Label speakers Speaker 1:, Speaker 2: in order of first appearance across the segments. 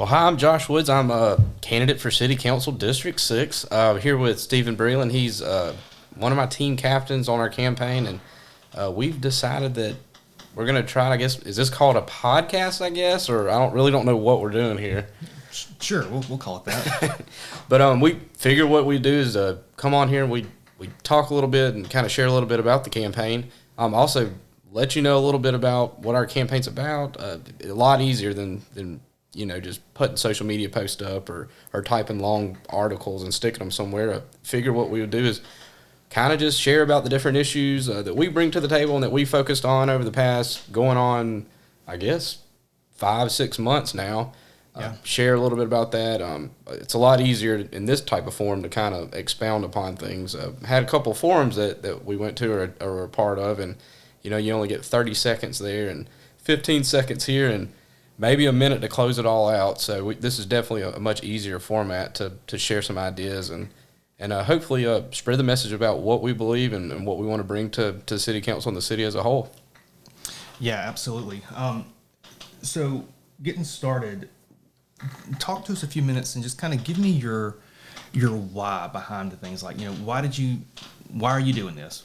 Speaker 1: Well, hi, I'm Josh Woods. I'm a candidate for City Council District 6. Here with Stephen Breland. He's one of my team captains on our campaign, and we've decided that we're going to try, I guess, is this called a podcast, I guess? Or I don't know what we're doing here.
Speaker 2: Sure, we'll call it that.
Speaker 1: But we figure what we do is come on here and we talk a little bit and kind of share a little bit about the campaign. Also let you know a little bit about what our campaign's about. A lot easier than just putting social media posts up or typing long articles and sticking them somewhere. I figure what we would do is kind of just share about the different issues that we bring to the table and that we focused on over the past going on, I guess, 5-6 months now. Share a little bit about that. It's a lot easier in this type of forum to kind of expound upon things. Had a couple forums that we went to or are a part of, and you only get 30 seconds there and 15 seconds here and maybe a minute to close it all out. So this is definitely a much easier format to share some ideas and hopefully spread the message about what we believe and what we want to bring to City Council and the city as a whole.
Speaker 2: Yeah, absolutely. So getting started, talk to us a few minutes and just kind of give me your why behind the things. Like, why are you doing this?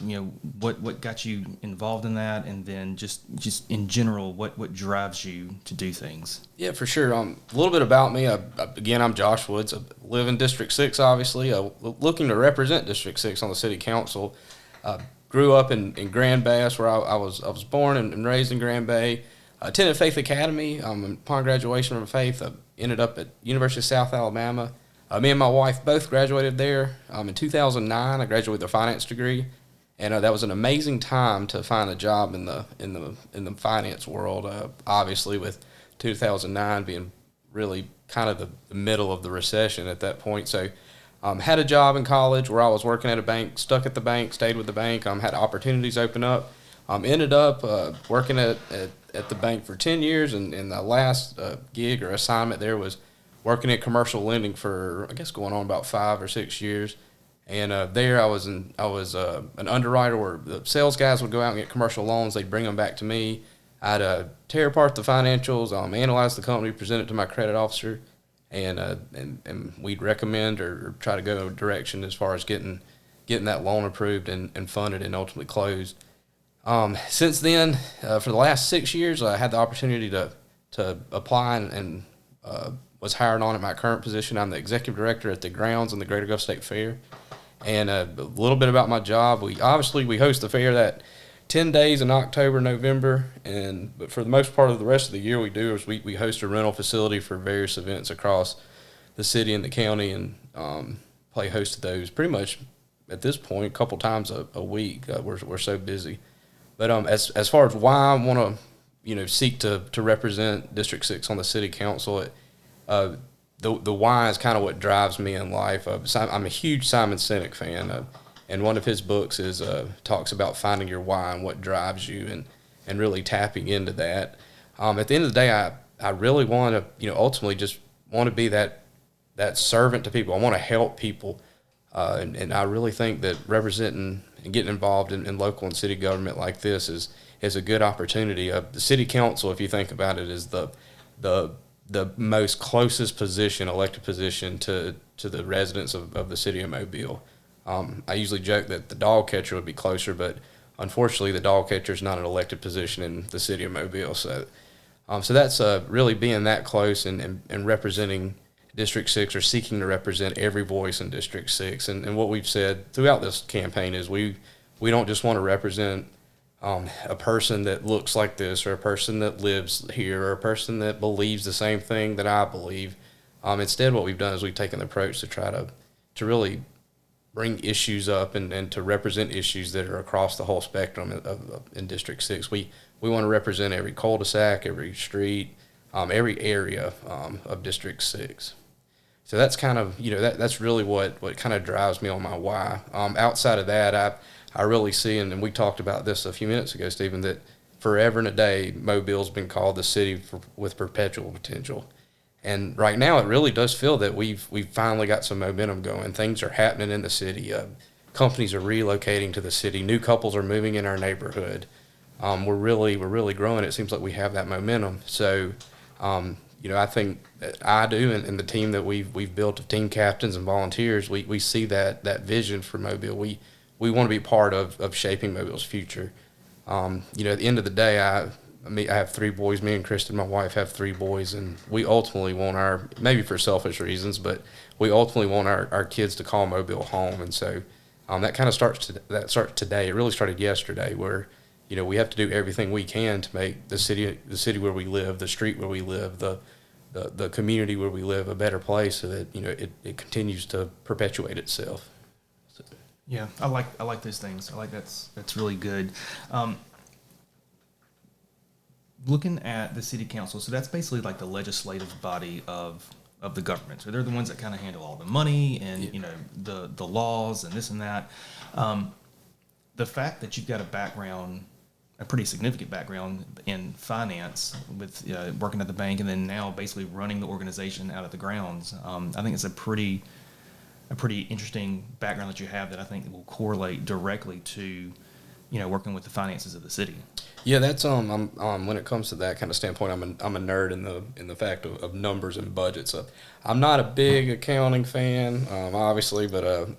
Speaker 2: What got you involved in that, and then just in general, what drives you to do things?
Speaker 1: Yeah, for sure. A little bit about me. Again, I'm Josh Woods. I live in District 6, obviously, looking to represent District 6 on the city council. Grew up in Grand Bass, where I was born and raised in Grand Bay. Attended Faith Academy. Upon graduation from Faith, ended up at University of South Alabama. Me and my wife both graduated there. In 2009, I graduated with a finance degree, and that was an amazing time to find a job in the finance world. Obviously, with 2009 being really kind of the middle of the recession at that point. So, had a job in college where I was working at a bank, stuck at the bank, stayed with the bank. Had opportunities open up. Ended up working at the bank for 10 years, and the last gig or assignment there was working in commercial lending for, I guess, going on about 5 or 6 years. And there I was an underwriter where the sales guys would go out and get commercial loans. They'd bring them back to me. I'd tear apart the financials, analyze the company, present it to my credit officer, and we'd recommend or try to go a direction as far as getting that loan approved and funded and ultimately closed. Since then, for the last 6 years, I had the opportunity to apply and was hired on at my current position. I'm the executive director at the grounds in the Greater Gulf State Fair. And a little bit about my job. We host the fair that 10 days in October, November, but for the most part of the rest of the year we host a rental facility for various events across the city and the county, and play host to those pretty much at this point a couple times a week. We're so busy. But as far as why I want to seek to represent District 6 on the city council, the why is kind of what drives me in life. I'm a huge Simon Sinek fan, and one of his books talks about finding your why and what drives you, and really tapping into that. At the end of the day, I really want to ultimately just want to be that servant to people. I want to help people, and I really think that representing and getting involved in local and city government like this is a good opportunity. The city council, if you think about it, is the most closest elected position to the residents of the city of Mobile. I usually joke that the dog catcher would be closer, but unfortunately the dog catcher is not an elected position in the city of Mobile. So that's really being that close and representing District 6, or seeking to represent every voice in District 6. And what we've said throughout this campaign is we don't just want to represent a person that looks like this, or a person that lives here, or a person that believes the same thing that I believe. Instead, what we've done is we've taken the approach to try to really bring issues up and to represent issues that are across the whole spectrum in District 6. We want to represent every cul-de-sac, every street, every area of District 6. So that's kind of, that's really what kind of drives me on my why. Outside of that, I really see, and we talked about this a few minutes ago, Stephen, that forever and a day, Mobile's been called the city with perpetual potential. And right now, it really does feel that we've finally got some momentum going. Things are happening in the city. Companies are relocating to the city. New couples are moving in our neighborhood. We're really growing. It seems like we have that momentum. So I think that I do, and the team that we've built of team captains and volunteers, we see that vision for Mobile. We want to be part of shaping Mobile's future. At the end of the day, I have 3 boys. Me and Kristen, my wife, have 3 boys, and we ultimately want maybe for selfish reasons, but we ultimately want our kids to call Mobile home. And so that kind of starts today. It really started yesterday, where we have to do everything we can to make the city where we live, the street where we live, the community where we live a better place, so that it continues to perpetuate itself. So.
Speaker 2: Yeah, I like those things. I like that's really good. Looking at the city council, so that's basically like the legislative body of the government. So they're the ones that kind of handle all the money and the laws and this and that. The fact that you've got a pretty significant background in finance with working at the bank and then now basically running the organization out of the grounds, I think it's a pretty interesting background that you have that I think will correlate directly to working with the finances of the city.
Speaker 1: Yeah, that's I'm when it comes to that kind of standpoint, I'm a nerd in the fact of numbers and budgets. I'm not a big accounting fan, obviously, but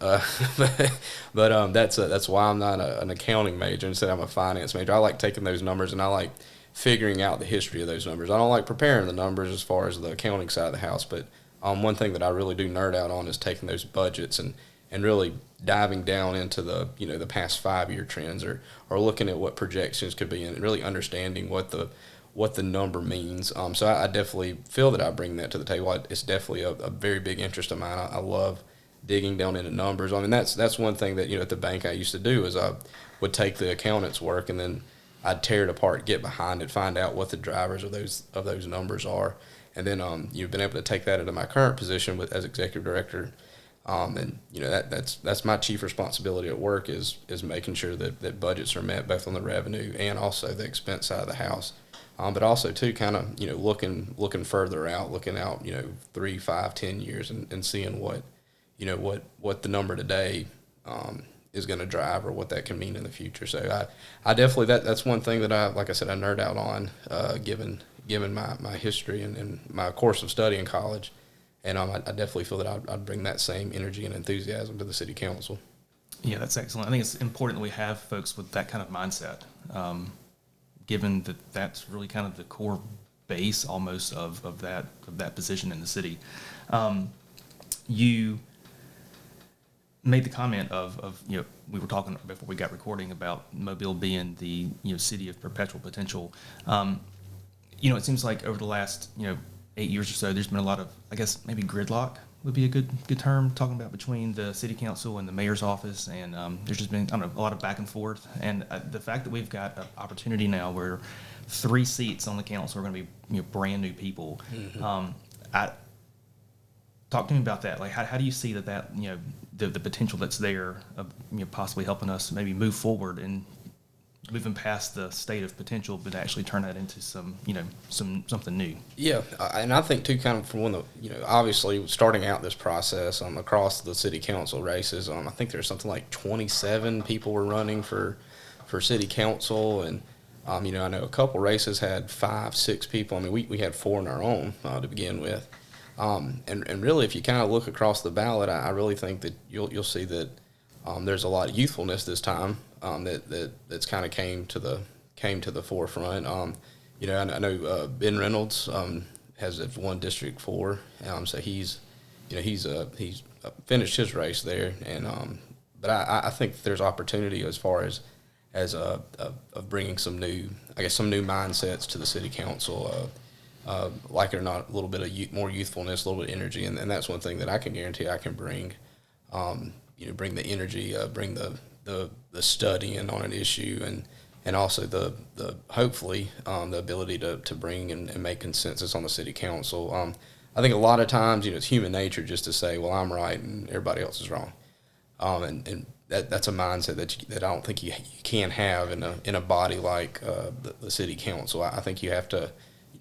Speaker 1: that's why I'm not an accounting major. Instead, I'm a finance major. I like taking those numbers and I like figuring out the history of those numbers. I don't like preparing the numbers as far as the accounting side of the house, but one thing that I really do nerd out on is taking those budgets and really diving down into the past 5-year trends or looking at what projections could be and really understanding what the number means. So I definitely feel that I bring that to the table. It's definitely a very big interest of mine. I love digging down into numbers. I mean, that's one thing that at the bank I used to do is I would take the accountant's work and then I'd tear it apart, get behind it, find out what the drivers of those numbers are, and then you've been able to take that into my current position as executive director. And that's my chief responsibility at work is making sure that budgets are met both on the revenue and also the expense side of the house, but also too kind of looking further out, looking out 3, 5, 10 years and seeing what the number today is going to drive or what that can mean in the future. So I definitely that's one thing that like I said, I nerd out on given my history and my course of study in college. And I definitely feel that I'd bring that same energy and enthusiasm to the city council.
Speaker 2: Yeah, that's excellent. I think it's important that we have folks with that kind of mindset, given that that's really kind of the core base almost of that position in the city. You made the comment of we were talking before we got recording about Mobile being the city of perpetual potential. It seems like over the last 8 years or so, there's been a lot of, I guess, maybe gridlock would be a good term, talking about between the city council and the mayor's office, and there's just been a lot of back and forth. And the fact that we've got an opportunity now where 3 seats on the council are going to be brand new people. Mm-hmm. Talk to me about that. Like, how do you see that the potential that's there of possibly helping us maybe move forward and moving past the state of potential, but actually turn that into something new.
Speaker 1: Yeah, and I think too, kind of from obviously starting out this process across the city council races, I think there's something like 27 people were running for city council, and I know a couple races had 5, 6 people. I mean, we had 4 in our own to begin with, and really, if you kind of look across the ballot, I really think that you'll see that there's a lot of youthfulness this time. That's kind of came to the forefront. I know Ben Reynolds has won District 4, so he's finished his race there, and but I think there's opportunity as far as of bringing some new mindsets to the city council. Like it or not, a little bit of more youthfulness, a little bit of energy, and that's one thing that I can guarantee I can bring. Bring the energy, bring the studying on an issue, and also the hopefully the ability to bring and make consensus on the city council. I think a lot of times it's human nature just to say, well, I'm right and everybody else is wrong, and that's a mindset that I don't think you can have in a body like the city council. I think you have to,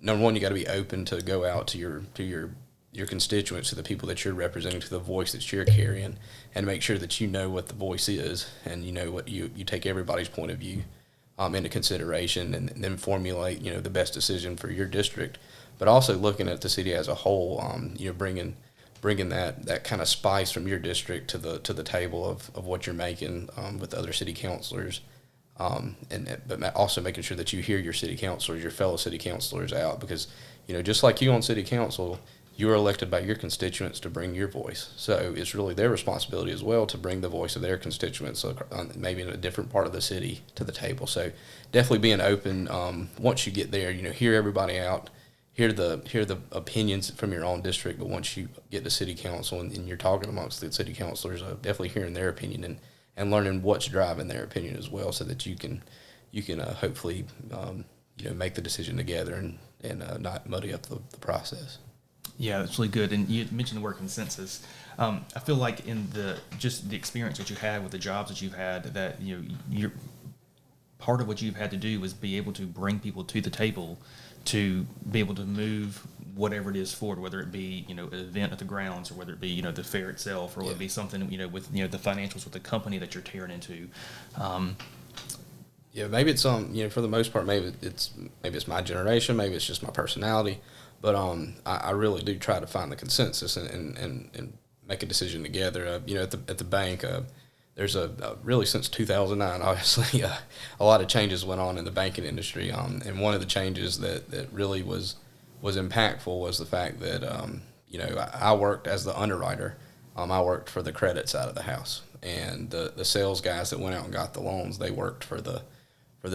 Speaker 1: number one, you got to be open to go out to your constituents, to the people that you're representing, to the voice that you're carrying, and make sure that you know what the voice is, and what you take everybody's point of view into consideration, and then formulate the best decision for your district. but also looking at the city as a whole. Bringing that kind of spice from your district to the table of what you're making with other city councilors, but also making sure that you hear your city councilors, your fellow city councilors out, because just like you on city council, you are elected by your constituents to bring your voice. So it's really their responsibility as well to bring the voice of their constituents, maybe in a different part of the city, to the table. So definitely being open. Once you get there, hear everybody out, hear the opinions from your own district. But once you get to city council and you're talking amongst the city councilors, definitely hearing their opinion and learning what's driving their opinion as well, so that you can hopefully make the decision together and not muddy up the process.
Speaker 2: Yeah, that's really good. And you mentioned the word consensus. I feel like in the experience that you had with the jobs that you've had, that you're part of what you've had to do was be able to bring people to the table to be able to move whatever it is forward, whether it be an event at the grounds, or whether it be the fair itself, or whether it be something with the financials with the company that you're tearing into.
Speaker 1: Yeah, maybe it's for the most part, maybe it's my generation, maybe it's just my personality, but I really do try to find the consensus and make a decision together. At the bank, there's really since 2009, obviously, a lot of changes went on in the banking industry, and one of the changes that really was impactful was the fact that I worked as the underwriter. I worked for the credit side of the house, and the sales guys that went out and got the loans, they worked for the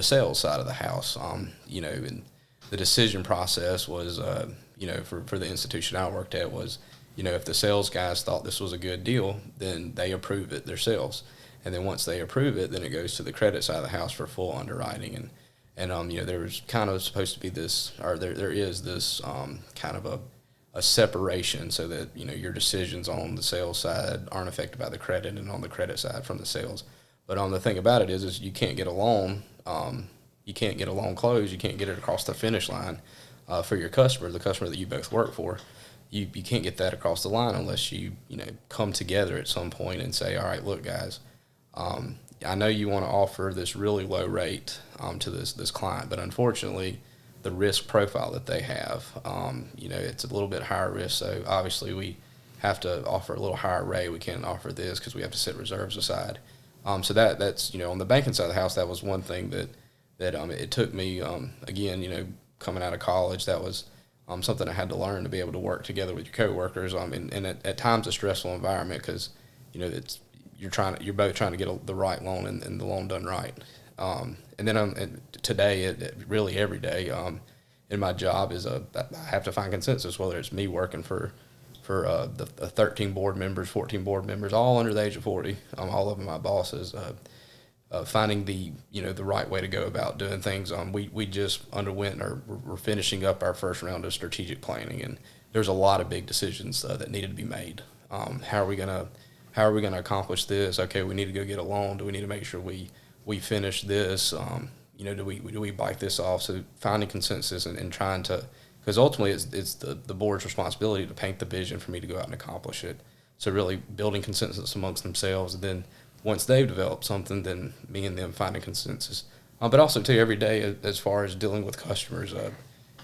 Speaker 1: sales side of the house. And the decision process was, for the institution I worked at was, if the sales guys thought this was a good deal, then they approve it themselves. And then once they approve it, then it goes to the credit side of the house for full underwriting. And there was kind of supposed to be this, or there is this kind of a separation, so that, your decisions on the sales side aren't affected by the credit, and on the credit side from the sales. But the thing about it is you can't get a loan. You can't get a loan closed. You can't get it across the finish line for your customer, the customer that you both work for. You can't get that across the line unless you come together at some point and say, all right, look, guys, I know you want to offer this really low rate to this client, but unfortunately, the risk profile that they have, it's a little bit higher risk. So obviously, we have to offer a little higher rate. We can't offer this because we have to set reserves aside. So that's on the banking side of the house, that was one thing that it took me, again, coming out of college, that was something I had to learn, to be able to work together with your coworkers, and at times a stressful environment, because you're both trying to get the right loan and the loan done right. And then today, really every day in my job is I have to find consensus, whether it's me working for the 13 board members, 14 board members, all under the age of 40, all of them my bosses, finding the right way to go about doing things. We just underwent, or we're finishing up our first round of strategic planning, and there's a lot of big decisions that needed to be made. How are we gonna accomplish this? Okay, we need to go get a loan. Do we need to make sure we finish this? Do we bite this off? So finding consensus and trying to, because ultimately it's the board's responsibility to paint the vision for me to go out and accomplish it. So really building consensus amongst themselves, and then once they've developed something, then me and them finding consensus. But also too, every day, as far as dealing with customers,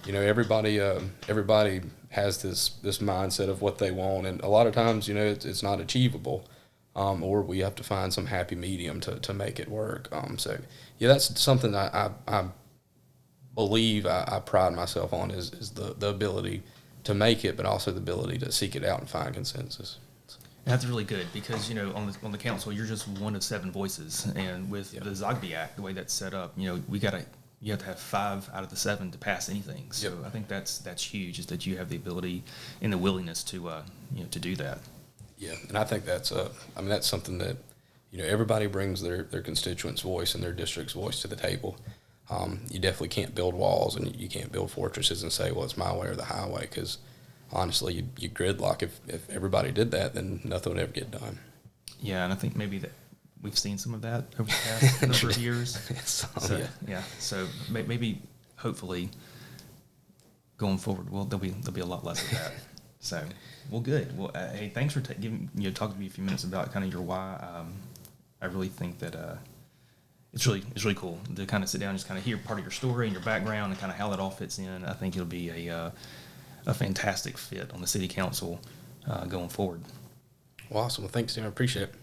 Speaker 1: everybody has this mindset of what they want, and a lot of times, it's not achievable, or we have to find some happy medium to make it work. So yeah, that's something I believe I pride myself on, is the ability to make it, but also the ability to seek it out and find consensus.
Speaker 2: That's really good, because on the council, you're just one of 7 voices, and with the Zogby Act, the way that's set up, you have to have 5 out of the 7 to pass anything. So yep. I think that's huge, is that you have the ability and the willingness to do that.
Speaker 1: Yeah, and I think that's something that everybody brings their constituents' voice and their district's voice to the table. You definitely can't build walls, and you can't build fortresses and say, well, it's my way or the highway, because honestly, you gridlock. If everybody did that, then nothing would ever get done. Yeah,
Speaker 2: and I think maybe that we've seen some of that over the past number of years. So maybe, hopefully, going forward, there'll be a lot less of that. So, well, good. Well, hey, thanks for talking to me a few minutes about kind of your why. I really think that it's really cool to kind of sit down and just kind of hear part of your story and your background and kind of how that all fits in. I think it'll be a fantastic fit on the city council going forward.
Speaker 1: Well, awesome. Well, thanks, Tim. I appreciate it.